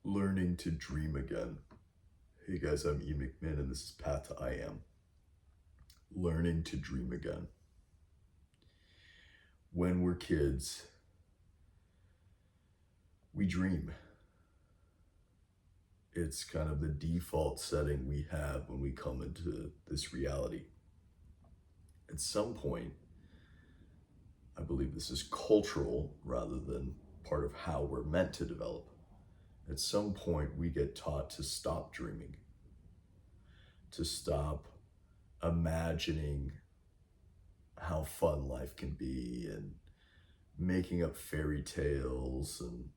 Learning to dream again. Hey guys, I'm E. McMinn, and this is Path to I Am. Learning to dream again. When we're kids, we dream. It's kind of the default setting we have when we come into this reality. At some point, I believe this is cultural rather than part of how we're meant to develop. At some point, we get taught to stop dreaming, to stop imagining how fun life can be and making up fairy tales and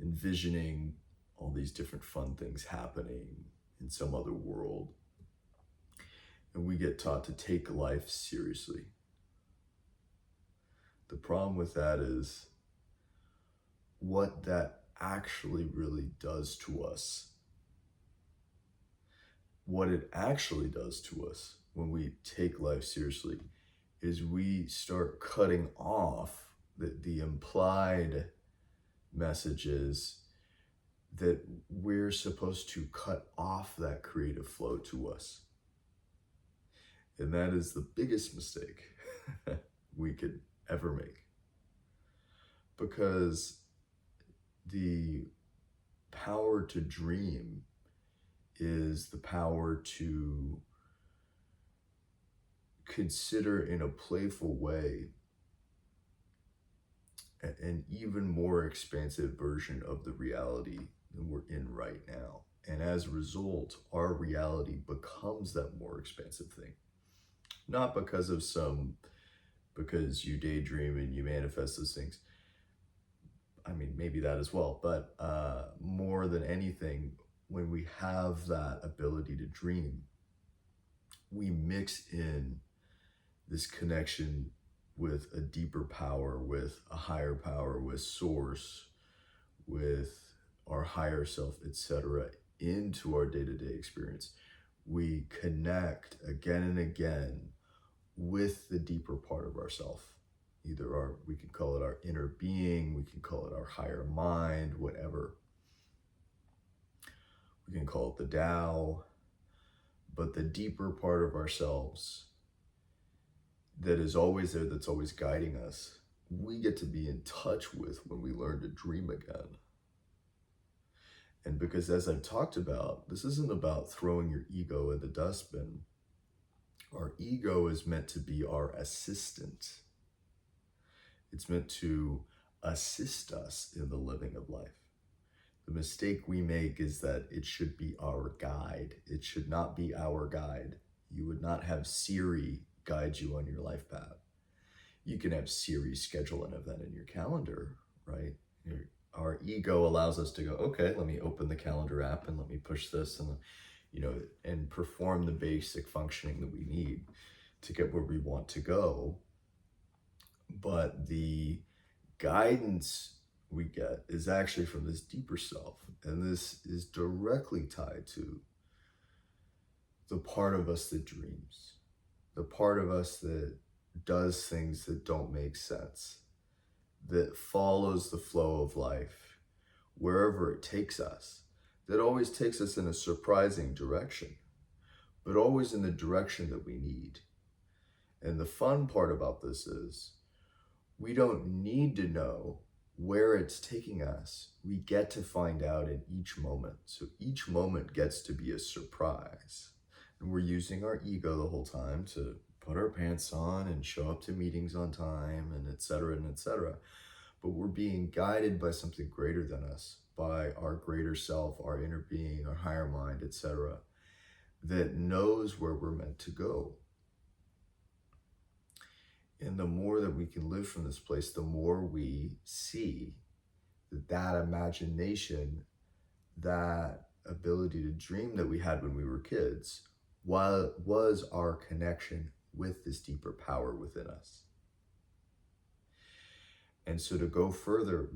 envisioning all these different fun things happening in some other world. And we get taught to take life seriously. The problem with that is what that actually really does to us. What it actually does to us when we take life seriously is we start cutting off the implied messages that we're supposed to cut off that creative flow to us. And that is the biggest mistake we could ever make. Because the power to dream is the power to consider in a playful way an even more expansive version of the reality than we're in right now. And as a result, our reality becomes that more expansive thing. Not because you daydream and you manifest those things. I mean, maybe that as well, but more than anything, when we have that ability to dream, we mix in this connection with a deeper power, with a higher power, with source, with our higher self, etc., into our day-to-day experience. We connect again and again with the deeper part of ourself. Either we can call it our inner being, we can call it our higher mind, whatever. We can call it the Tao, but the deeper part of ourselves that is always there, that's always guiding us, we get to be in touch with when we learn to dream again. And because, as I've talked about, this isn't about throwing your ego in the dustbin. Our ego is meant to be our assistant. It's meant to assist us in the living of life. The mistake we make is that it should be our guide. It should not be our guide. You would not have Siri guide you on your life path. You can have Siri schedule an event in your calendar, right? Our ego allows us to go, okay, let me open the calendar app and let me push this and perform the basic functioning that we need to get where we want to go. But the guidance we get is actually from this deeper self. And this is directly tied to the part of us that dreams, the part of us that does things that don't make sense, that follows the flow of life wherever it takes us, that always takes us in a surprising direction, but always in the direction that we need. And the fun part about this is we don't need to know where it's taking us. We get to find out in each moment. So each moment gets to be a surprise. And we're using our ego the whole time to put our pants on and show up to meetings on time and et cetera and et cetera. But we're being guided by something greater than us, by our greater self, our inner being, our higher mind, etc., that knows where we're meant to go. And the more that we can live from this place, the more we see that imagination, that ability to dream that we had when we were kids, was our connection with this deeper power within us. And so to go further,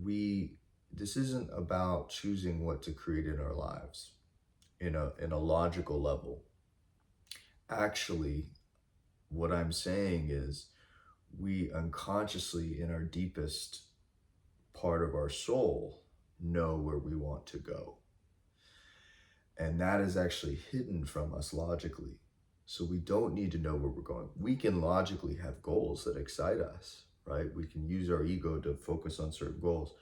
this isn't about choosing what to create in our lives in a logical level. Actually, what I'm saying is we unconsciously, in our deepest part of our soul, know where we want to go. And that is actually hidden from us logically. So we don't need to know where we're going. We can logically have goals that excite us, right? We can use our ego to focus on certain goals,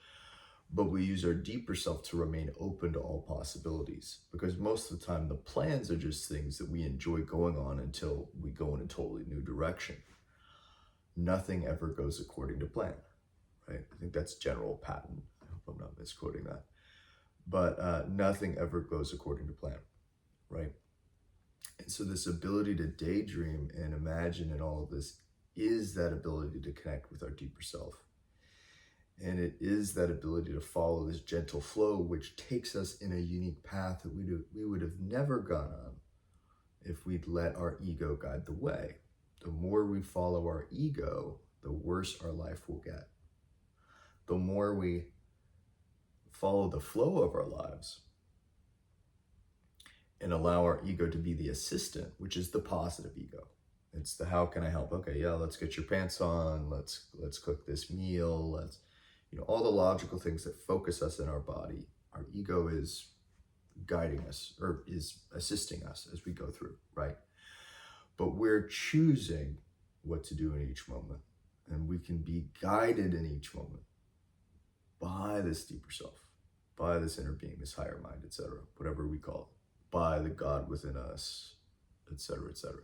but we use our deeper self to remain open to all possibilities, because most of the time the plans are just things that we enjoy going on until we go in a totally new direction. Nothing ever goes according to plan, right? I think that's general pattern. I hope I'm not misquoting that. But nothing ever goes according to plan, right? And so this ability to daydream and imagine and all of this is that ability to connect with our deeper self. And it is that ability to follow this gentle flow, which takes us in a unique path that we would have never gone on if we'd let our ego guide the way. The more we follow our ego, the worse our life will get. The more we follow the flow of our lives and allow our ego to be the assistant, which is the positive ego. It's the how can I help? Okay, yeah, let's get your pants on. Let's cook this meal. Let's, all the logical things that focus us in our body. Our ego is guiding us or is assisting us as we go through, right? But we're choosing what to do in each moment. And we can be guided in each moment by this deeper self, by this inner being, this higher mind, etc., whatever we call it, by the God within us, etc., etc.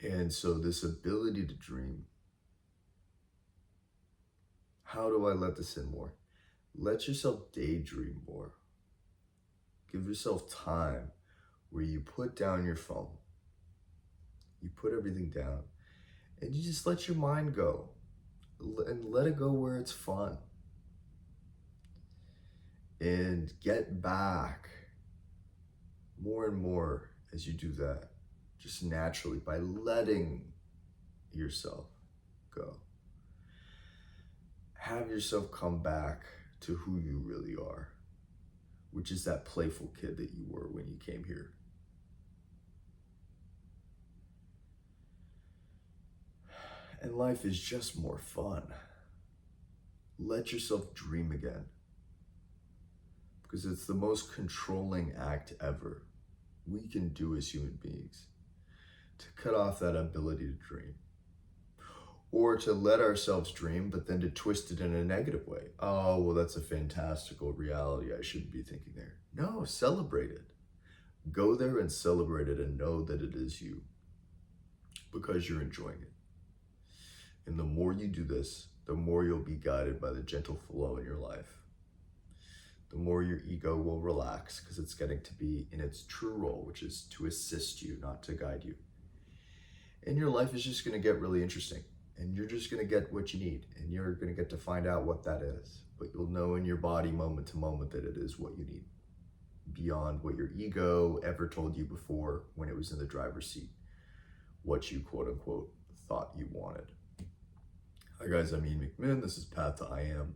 And so this ability to dream, how do I let this in more? Let yourself daydream more. Give yourself time where you put down your phone, you put everything down, and you just let your mind go, and let it go where it's fun. And get back more and more as you do that, just naturally, by letting yourself go. Have yourself come back to who you really are, which is that playful kid that you were when you came here. And life is just more fun. Let yourself dream again, because it's the most controlling act ever we can do as human beings, to cut off that ability to dream, or to let ourselves dream, but then to twist it in a negative way. Oh, well, that's a fantastical reality. I shouldn't be thinking there. No, celebrate it. Go there and celebrate it and know that it is you, because you're enjoying it. And the more you do this, the more you'll be guided by the gentle flow in your life. The more your ego will relax, because it's getting to be in its true role, which is to assist you, not to guide you. And your life is just going to get really interesting. And you're just going to get what you need. And you're going to get to find out what that is. But you'll know in your body moment to moment that it is what you need, beyond what your ego ever told you before when it was in the driver's seat, what you quote unquote thought you wanted. Hi guys, I'm Ian McMahon. This is Path to I Am.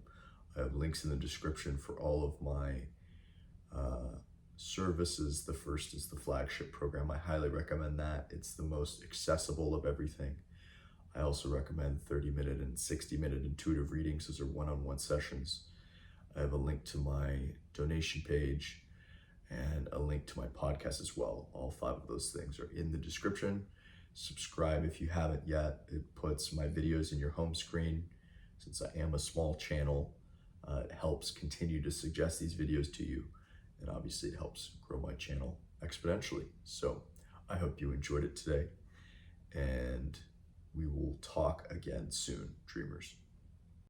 I have links in the description for all of my services. The first is the Flagship program. I highly recommend that. It's the most accessible of everything. I also recommend 30-minute and 60-minute intuitive readings. Those are one-on-one sessions. I have a link to my donation page and a link to my podcast as well. All 5 of those things are in the description. Subscribe if you haven't yet. It puts my videos in your home screen. Since I am a small channel, it helps continue to suggest these videos to you. And obviously it helps grow my channel exponentially. So I hope you enjoyed it today. And we will talk again soon, dreamers.